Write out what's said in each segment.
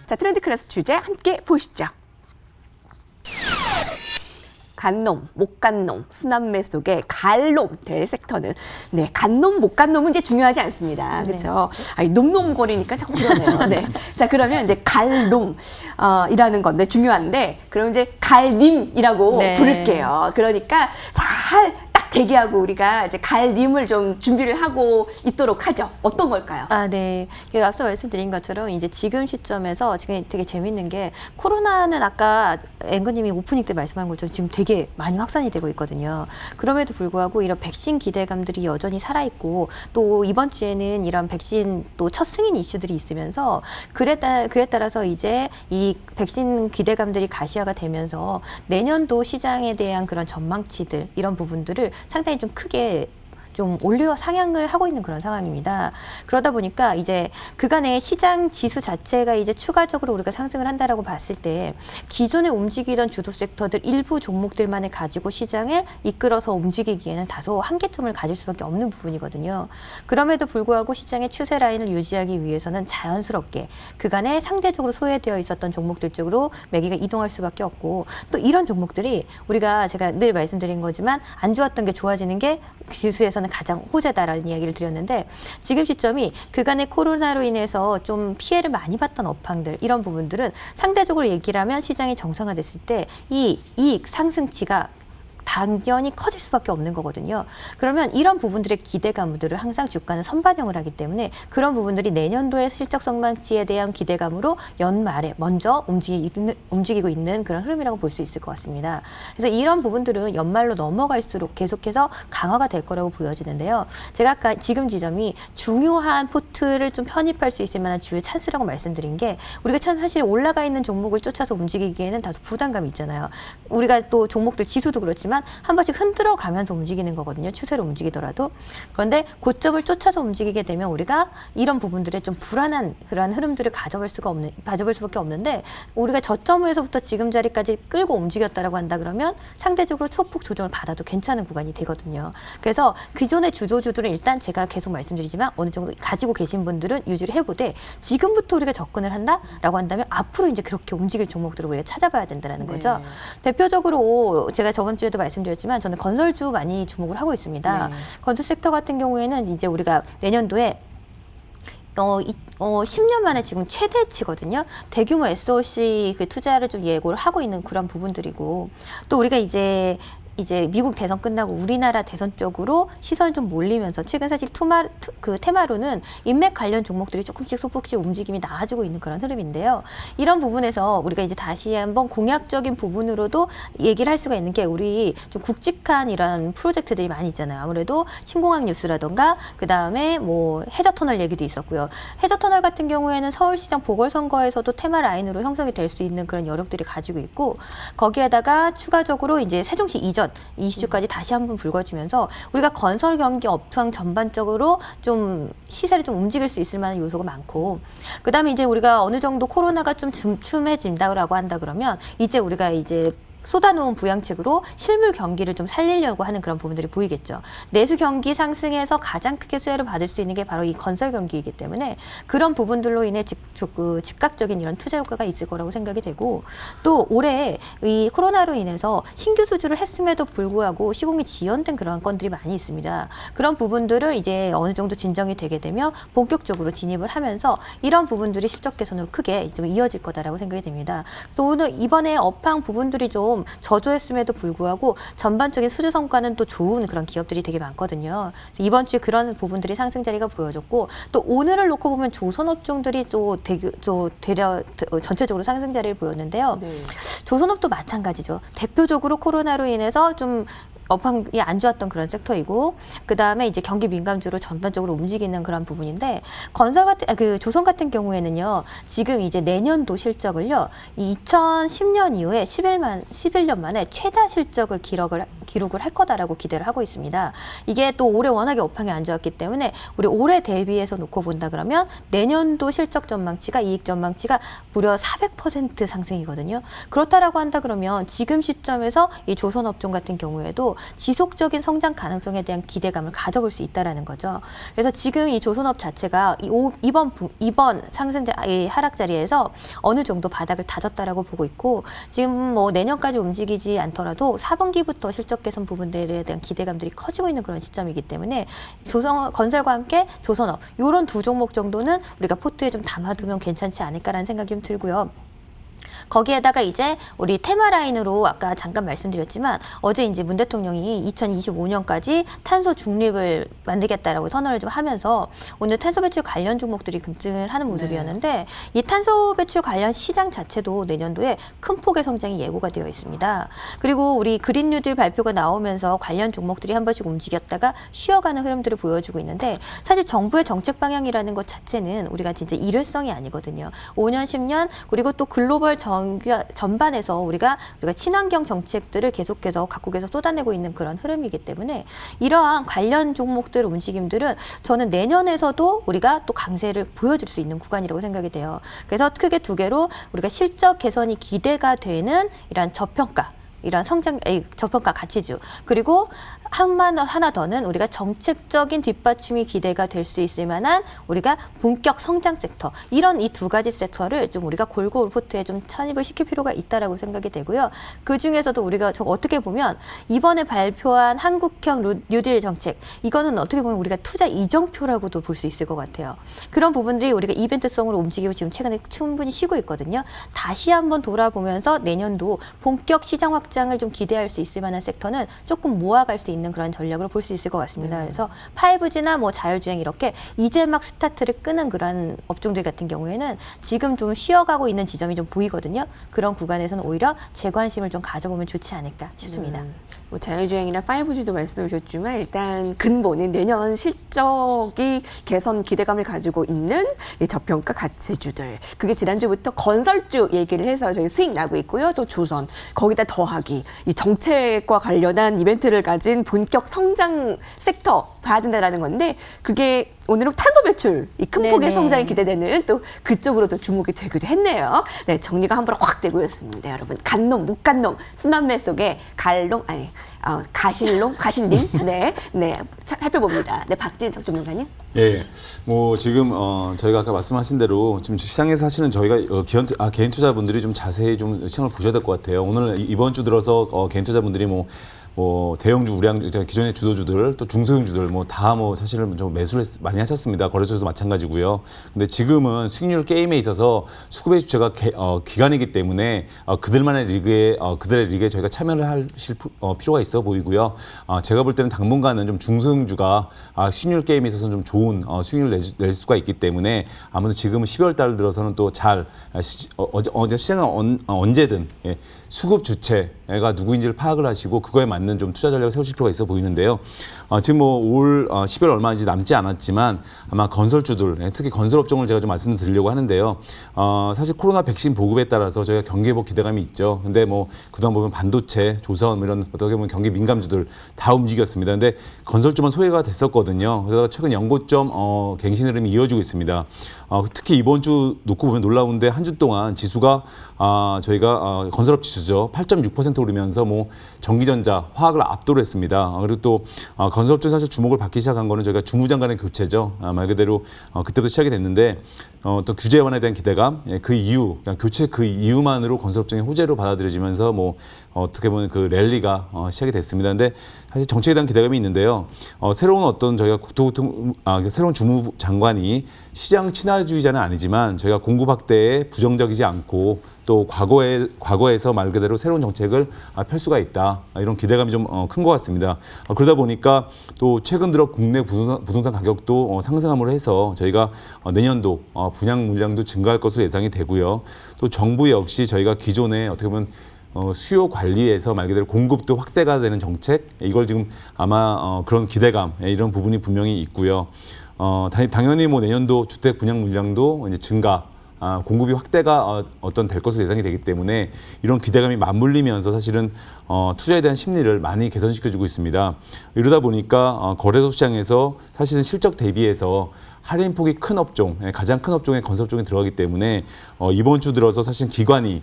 자, 트렌드 클래스 주제 함께 보시죠. 간놈, 못 간놈, 순환매 속에 갈놈 될 섹터는 네, 간놈, 못 간놈은 이제 중요하지 않습니다. 그렇죠? 아니, 놈놈거리니까 자꾸 그러네요. 네. 자, 그러면 이제 갈놈 이라는 건데 중요한데 그럼 이제 갈님이라고 네. 부를게요. 그러니까 잘 딱 대기하고 우리가 이제 갈님을 좀 준비를 하고 있도록 하죠. 어떤 걸까요? 아, 네. 앞서 말씀드린 것처럼 이제 지금 시점에서 지금 되게 재밌는 게 코로나는 아까 앵커님이 오프닝 때 말씀한 것처럼 지금 되게 많이 확산이 되고 있거든요. 그럼에도 불구하고 이런 백신 기대감들이 여전히 살아있고 또 이번 주에는 이런 백신 또 첫 승인 이슈들이 있으면서 그에 따라서 이제 이 백신 기대감들이 가시화가 되면서 내년도 시장에 대한 그런 전망치들 이런 부분들을 상당히 좀 크게 좀 올려 상향을 하고 있는 그런 상황입니다. 그러다 보니까 이제 그간의 시장 지수 자체가 이제 추가적으로 우리가 상승을 한다라고 봤을 때 기존에 움직이던 주도 섹터들 일부 종목들만을 가지고 시장을 이끌어서 움직이기에는 다소 한계점을 가질 수밖에 없는 부분이거든요. 그럼에도 불구하고 시장의 추세 라인을 유지하기 위해서는 자연스럽게 그간에 상대적으로 소외되어 있었던 종목들 쪽으로 매기가 이동할 수밖에 없고 또 이런 종목들이 우리가 제가 늘 말씀드린 거지만 안 좋았던 게 좋아지는 게 지수에서는 가장 호재다라는 이야기를 드렸는데 지금 시점이 그간의 코로나로 인해서 좀 피해를 많이 봤던 업황들 이런 부분들은 상대적으로 얘기를 하면 시장이 정상화됐을 때 이 이익 상승치가 당연히 커질 수밖에 없는 거거든요. 그러면 이런 부분들의 기대감들을 항상 주가는 선반영을 하기 때문에 그런 부분들이 내년도의 실적 전망치에 대한 기대감으로 연말에 먼저 움직이고 있는 그런 흐름이라고 볼 수 있을 것 같습니다. 그래서 이런 부분들은 연말로 넘어갈수록 계속해서 강화가 될 거라고 보여지는데요. 제가 아까 지금 지점이 중요한 포트를 좀 편입할 수 있을 만한 주요 찬스라고 말씀드린 게 우리가 참 사실 올라가 있는 종목을 쫓아서 움직이기에는 다소 부담감이 있잖아요. 우리가 또 종목들 지수도 그렇지만 한 번씩 흔들어 가면서 움직이는 거거든요. 추세로 움직이더라도. 그런데 고점을 쫓아서 움직이게 되면 우리가 이런 부분들에 좀 불안한 그러한 흐름들을 가져볼 수밖에 없는데 우리가 저점에서부터 지금 자리까지 끌고 움직였다라고 한다 그러면 상대적으로 소폭 조정을 받아도 괜찮은 구간이 되거든요. 그래서 기존의 주도주들은 일단 제가 계속 말씀드리지만 어느 정도 가지고 계신 분들은 유지를 해보되 지금부터 우리가 접근을 한다라고 한다면 앞으로 이제 그렇게 움직일 종목들을 우리가 찾아봐야 된다는 거죠. 대표적으로 제가 저번 주에도 말씀드렸지만 저는 건설주 많이 주목을 하고 있습니다. 네. 건설 섹터 같은 경우에는 이제 우리가 내년도에 10년 만에 지금 최대치거든요. 대규모 SOC 그 투자를 좀 예고를 하고 있는 그런 부분들이고 또 우리가 이제 미국 대선 끝나고 우리나라 대선 쪽으로 시선이 좀 몰리면서 최근 사실 테마로는 인맥 관련 종목들이 조금씩 소폭씩 움직임이 나아지고 있는 그런 흐름인데요. 이런 부분에서 우리가 이제 다시 한번 공약적인 부분으로도 얘기를 할 수가 있는 게 우리 좀 굵직한 이런 프로젝트들이 많이 있잖아요. 아무래도 신공항 뉴스라던가 그 다음에 뭐 해저터널 얘기도 있었고요. 해저터널 같은 경우에는 서울시장 보궐선거에서도 테마 라인으로 형성이 될 수 있는 그런 여력들이 가지고 있고 거기에다가 추가적으로 이제 세종시 이전 이슈까지 다시 한번 불거지면서 우리가 건설 경기 업황 전반적으로 좀 시세를 좀 움직일 수 있을 만한 요소가 많고 그다음에 이제 우리가 어느 정도 코로나가 좀 줌춤해진다고 한다 그러면 이제 우리가 이제 쏟아놓은 부양책으로 실물 경기를 좀 살리려고 하는 그런 부분들이 보이겠죠. 내수 경기 상승에서 가장 크게 수혜를 받을 수 있는 게 바로 이 건설 경기이기 때문에 그런 부분들로 인해 즉각적인 이런 투자 효과가 있을 거라고 생각이 되고 또 올해 이 코로나로 인해서 신규 수주를 했음에도 불구하고 시공이 지연된 그런 건들이 많이 있습니다. 그런 부분들을 이제 어느 정도 진정이 되게 되면 본격적으로 진입을 하면서 이런 부분들이 실적 개선으로 크게 좀 이어질 거다라고 생각이 됩니다. 또 오늘 이번에 업황 부분들이 좀 저조했음에도 불구하고 전반적인 수주 성과는 또 좋은 그런 기업들이 되게 많거든요. 이번 주에 그런 부분들이 상승 자리가 보여졌고 또 오늘을 놓고 보면 조선업종들이 또 전체적으로 상승 자리를 보였는데요. 네. 조선업도 마찬가지죠. 대표적으로 코로나로 인해서 좀 업황이 안 좋았던 그런 섹터이고 그 다음에 이제 경기 민감주로 전반적으로 움직이는 그런 부분인데 조선 같은 경우에는요 지금 이제 내년도 실적을요 2010년 이후에 11년 만에 최다 실적을 기록을 할 거다라고 기대를 하고 있습니다. 이게 또 올해 워낙에 업황이 안 좋았기 때문에 우리 올해 대비해서 놓고 본다 그러면 내년도 실적 전망치가 이익 전망치가 무려 400% 상승이거든요. 그렇다라고 한다 그러면 지금 시점에서 이 조선업종 같은 경우에도 지속적인 성장 가능성에 대한 기대감을 가져볼 수 있다라는 거죠. 그래서 지금 이 조선업 자체가 이번 상승 하락 자리에서 어느 정도 바닥을 다졌다라고 보고 있고 지금 뭐 내년까지 움직이지 않더라도 4분기부터 실적 개선 부분들에 대한 기대감들이 커지고 있는 그런 시점이기 때문에 건설과 함께 조선업 이런 두 종목 정도는 우리가 포트에 좀 담아두면 괜찮지 않을까라는 생각이 좀 들고요. 거기에다가 이제 우리 테마 라인으로 아까 잠깐 말씀드렸지만 어제 이제 문 대통령이 2025년까지 탄소 중립을 만들겠다라고 선언을 좀 하면서 오늘 탄소 배출 관련 종목들이 급등을 하는 모습이었는데 이 탄소 배출 관련 시장 자체도 내년도에 큰 폭의 성장이 예고가 되어 있습니다. 그리고 우리 그린 뉴딜 발표가 나오면서 관련 종목들이 한 번씩 움직였다가 쉬어가는 흐름들을 보여주고 있는데 사실 정부의 정책 방향이라는 것 자체는 우리가 진짜 일회성이 아니거든요. 5년, 10년 그리고 또 글로벌 전반에서 우리가 친환경 정책들을 계속해서 각국에서 쏟아내고 있는 그런 흐름이기 때문에 이러한 관련 종목들 움직임들은 저는 내년에서도 우리가 또 강세를 보여줄 수 있는 구간이라고 생각이 돼요. 그래서 크게 두 개로 우리가 실적 개선이 기대가 되는 이러한 저평가 가치주 그리고 하나 더는 우리가 정책적인 뒷받침이 기대가 될 수 있을 만한 우리가 본격 성장 섹터 이런 이 두 가지 섹터를 좀 우리가 골고루 포트에 좀 편입을 시킬 필요가 있다라고 생각이 되고요. 그 중에서도 우리가 어떻게 보면 이번에 발표한 한국형 뉴딜 정책 이거는 어떻게 보면 우리가 투자 이정표라고도 볼 수 있을 것 같아요. 그런 부분들이 우리가 이벤트성으로 움직이고 지금 최근에 충분히 쉬고 있거든요. 다시 한번 돌아보면서 내년도 본격 시장 확장을 좀 기대할 수 있을 만한 섹터는 조금 모아갈 수 있는 그런 전략으로 볼 수 있을 것 같습니다. 그래서 5G나 뭐 자율주행 이렇게 이제 막 스타트를 끄는 그런 업종들 같은 경우에는 지금 좀 쉬어가고 있는 지점이 좀 보이거든요. 그런 구간에서는 오히려 제 관심을 좀 가져보면 좋지 않을까 싶습니다. 뭐 자율주행이나 5G도 말씀해 주셨지만 일단 근본은 내년 실적이 개선 기대감을 가지고 있는 이 저평가 가치주들. 그게 지난주부터 건설주 얘기를 해서 저희 수익 나고 있고요. 또 조선. 거기다 더하기. 이 정책과 관련한 이벤트를 가진 본격 성장 섹터 봐야 된다라는 건데 그게 오늘은 탄소 배출, 이 큰 폭의 네네. 성장이 기대되는 또 그쪽으로도 주목이 되기도 했네요. 네, 정리가 한 번에 확 되고 있습니다, 여러분. 간놈, 못 간 놈, 순환매 속에 갈놈, 가실놈, 가실님, 네, 살펴봅니다. 네, 박진석 전문가님. 예, 뭐 지금 저희가 아까 말씀하신 대로 지금 시장에서 사실은 저희가 개인 투자분들이 좀 자세히 좀 시장을 보셔야 될 것 같아요. 오늘 이번 주 들어서 개인 투자분들이 뭐 대형주, 우량, 기존의 주도주들, 또 중소형주들 다 사실은 좀 매수를 많이 하셨습니다. 거래소도 마찬가지고요. 근데 지금은 수익률 게임에 있어서 수급의 주체가 기관이기 때문에 그들의 리그에 저희가 참여를 하실 필요가 있어 보이고요. 제가 볼 때는 당분간은 좀 중소형주가 수익률 게임에 있어서는 좀 좋은 수익률을 낼 수가 있기 때문에 아무래도 지금은 12월 달 들어서는 또 어제 시장은 언제든 수급 주체가 누구인지를 파악을 하시고 그거에 맞는 좀 투자 전략을 세우실 필요가 있어 보이는데요. 지금 올 10월 얼마 이제 남지 않았지만 아마 건설주들, 특히 건설업종을 제가 좀 말씀드리려고 하는데요. 사실 코로나 백신 보급에 따라서 저희가 경기 회복 기대감이 있죠. 근데 그동안 보면 반도체, 조선 이런 어떻게 보면 경기 민감주들 다 움직였습니다. 근데 건설주만 소외가 됐었거든요. 그러다가 최근 연고점 갱신 흐름이 이어지고 있습니다. 특히 이번 주 놓고 보면 놀라운데 한 주 동안 지수가 저희가 건설업 지수죠. 8.6% 오르면서 전기전자, 화학을 압도를 했습니다. 그리고 또 건설업체 사실 주목을 받기 시작한 거는 저희가 주무장 간의 교체죠. 말 그대로 그때부터 시작이 됐는데 또 규제 완화에 대한 기대감, 그 이유, 교체 그 이유만으로 건설업종의 호재로 받아들여지면서 어떻게 보면 그 랠리가 시작이 됐습니다. 근데 사실 정책에 대한 기대감이 있는데요. 새로운 어떤 저희가 새로운 주무장관이 시장 친화주의자는 아니지만 저희가 공급 확대에 부정적이지 않고 또 과거에서 말 그대로 새로운 정책을 펼 수가 있다. 이런 기대감이 좀 큰 것 같습니다. 그러다 보니까 또 최근 들어 국내 부동산 가격도 상승함으로 해서 저희가 내년도 분양 물량도 증가할 것으로 예상이 되고요. 또 정부 역시 저희가 기존에 어떻게 보면 수요 관리에서 말 그대로 공급도 확대가 되는 정책, 이걸 지금 아마 그런 기대감, 이런 부분이 분명히 있고요. 당연히 내년도 주택 분양 물량도 이제 증가, 공급이 확대가 될 것으로 예상이 되기 때문에 이런 기대감이 맞물리면서 사실은 투자에 대한 심리를 많이 개선시켜주고 있습니다. 이러다 보니까 거래소 시장에서 사실은 실적 대비해서 할인폭이 큰 업종, 가장 큰 업종의 건설업종에 들어가기 때문에 이번 주 들어서 사실 기관이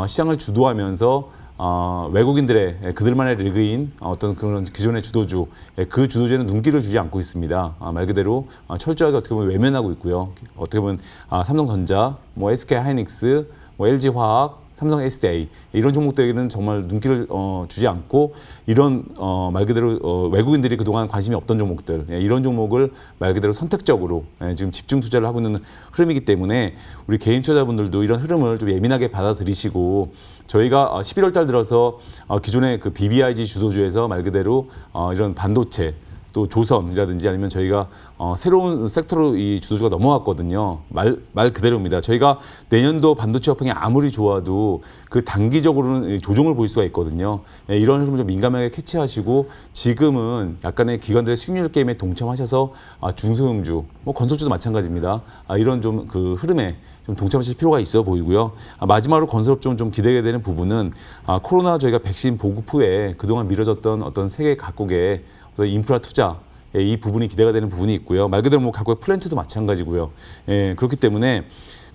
시장을 주도하면서 외국인들의 그들만의 리그인 어떤 그런 기존의 주도주, 그 주도주에는 눈길을 주지 않고 있습니다. 말 그대로 철저하게 어떻게 보면 외면하고 있고요. 어떻게 보면 삼성전자, 뭐 SK하이닉스, 뭐 LG화학, 삼성 SDA 이런 종목들에게는 정말 눈길을 주지 않고 이런 말 그대로 외국인들이 그동안 관심이 없던 종목들 이런 종목을 말 그대로 선택적으로 지금 집중 투자를 하고 있는 흐름이기 때문에 우리 개인 투자자분들도 이런 흐름을 좀 예민하게 받아들이시고 저희가 11월 달 들어서 기존의 그 BBIG 주도주에서 말 그대로 이런 반도체 또 조선이라든지 아니면 저희가 새로운 섹터로 이 주도주가 넘어왔거든요. 말 그대로입니다. 저희가 내년도 반도체 업황이 아무리 좋아도 그 단기적으로는 조정을 보일 수가 있거든요. 이런 흐름을 좀 민감하게 캐치하시고 지금은 약간의 기관들의 수익률 게임에 동참하셔서 중소형주, 뭐 건설주도 마찬가지입니다. 이런 좀 그 흐름에 좀 동참하실 필요가 있어 보이고요. 마지막으로 건설업종 좀 기대가 되는 부분은 코로나 저희가 백신 보급 후에 그동안 미뤄졌던 어떤 세계 각국의 인프라 투자 이 부분이 기대가 되는 부분이 있고요. 말 그대로 뭐 각국의 플랜트도 마찬가지고요. 그렇기 때문에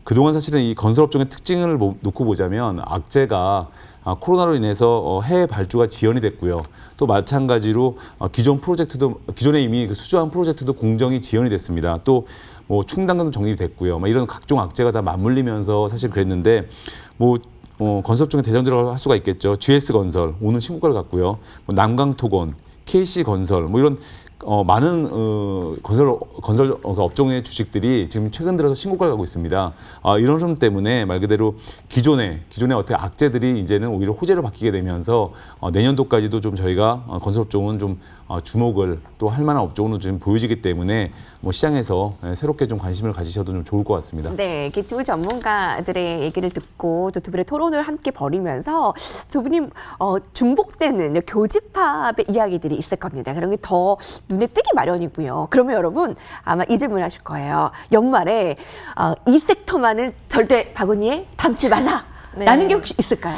그동안 사실은 이 건설업종의 특징을 놓고 보자면 악재가 코로나로 인해서 해외 발주가 지연이 됐고요. 또 마찬가지로 기존에 이미 그 수주한 프로젝트도 공정이 지연이 됐습니다. 또 뭐 충당금도 적립이 됐고요. 이런 각종 악재가 다 맞물리면서 사실 그랬는데 건설업종의 대장주라고 할 수가 있겠죠. GS건설 오늘 신고가를 갔고요. 남강토건, KC건설 이런 많은 건설 업종의 주식들이 지금 최근 들어서 신고가를 가고 있습니다. 이런 흐름 때문에 말 그대로 기존의 어떤 악재들이 이제는 오히려 호재로 바뀌게 되면서 내년도까지도 좀 저희가 건설업종은 좀 주목을 또 할 만한 업종으로 좀 보여지기 때문에 뭐 시장에서 새롭게 좀 관심을 가지셔도 좀 좋을 것 같습니다. 네, 이렇게 두 전문가들의 얘기를 듣고 또 두 분의 토론을 함께 벌이면서 두 분이 중복되는 교집합의 이야기들이 있을 겁니다. 그런 게 더 눈에 뜨기 마련이고요. 그러면 여러분 아마 이 질문 하실 거예요. 연말에 이 섹터만은 절대 바구니에 담지 말라라는 게 혹시 있을까요?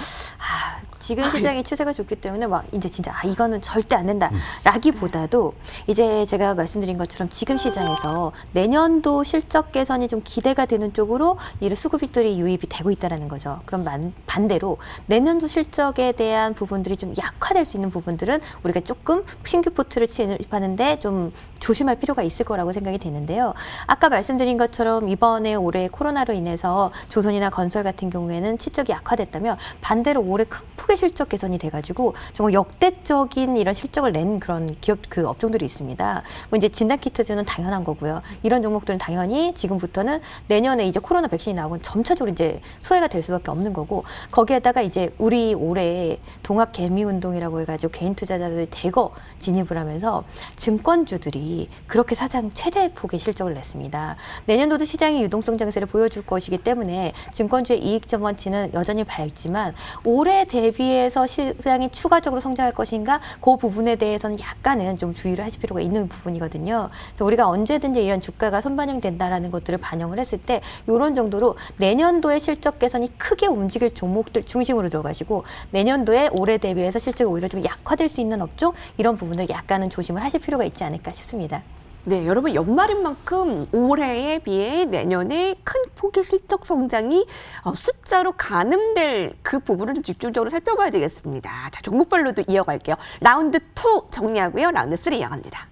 지금 시장의 추세가 좋기 때문에 막 이제 진짜 이거는 절대 안 된다라기보다도 이제 제가 말씀드린 것처럼 지금 시장에서 내년도 실적 개선이 좀 기대가 되는 쪽으로 이런 수급들이 유입이 되고 있다라는 거죠. 그럼 반대로 내년도 실적에 대한 부분들이 좀 약화될 수 있는 부분들은 우리가 조금 신규 포트를 취입하는데 좀 조심할 필요가 있을 거라고 생각이 되는데요. 아까 말씀드린 것처럼 이번에 올해 코로나로 인해서 조선이나 건설 같은 경우에는 실적이 약화됐다면 반대로 올해 큰 폭의 실적 개선이 돼가지고 정말 역대적인 이런 실적을 낸 그런 기업 그 업종들이 있습니다. 뭐 이제 진단키트주는 당연한 거고요. 이런 종목들은 당연히 지금부터는 내년에 이제 코로나 백신이 나오면 점차적으로 이제 소외가 될 수밖에 없는 거고 거기에다가 이제 우리 올해 동학 개미 운동이라고 해가지고 개인 투자자들이 대거 진입을 하면서 증권주들이 그렇게 사상 최대 폭의 실적을 냈습니다. 내년도도 시장이 유동성 장세를 보여줄 것이기 때문에 증권주의 이익 전망치는 여전히 밝지만 올해 대비해서 시장이 추가적으로 성장할 것인가 그 부분에 대해서는 약간은 좀 주의를 하실 필요가 있는 부분이거든요. 그래서 우리가 언제든지 이런 주가가 선반영된다라는 것들을 반영을 했을 때 이런 정도로 내년도의 실적 개선이 크게 움직일 종목들 중심으로 들어가시고 내년도에 올해 대비해서 실적이 오히려 좀 약화될 수 있는 업종 이런 부분을 약간은 조심을 하실 필요가 있지 않을까 싶습니다. 네, 여러분 연말인 만큼 올해에 비해 내년에 큰 폭의 실적 성장이 숫자로 가늠될 그 부분을 좀 집중적으로 살펴봐야 되겠습니다. 자, 종목별로도 이어갈게요. 라운드 2 정리하고요. 라운드 3 이어갑니다.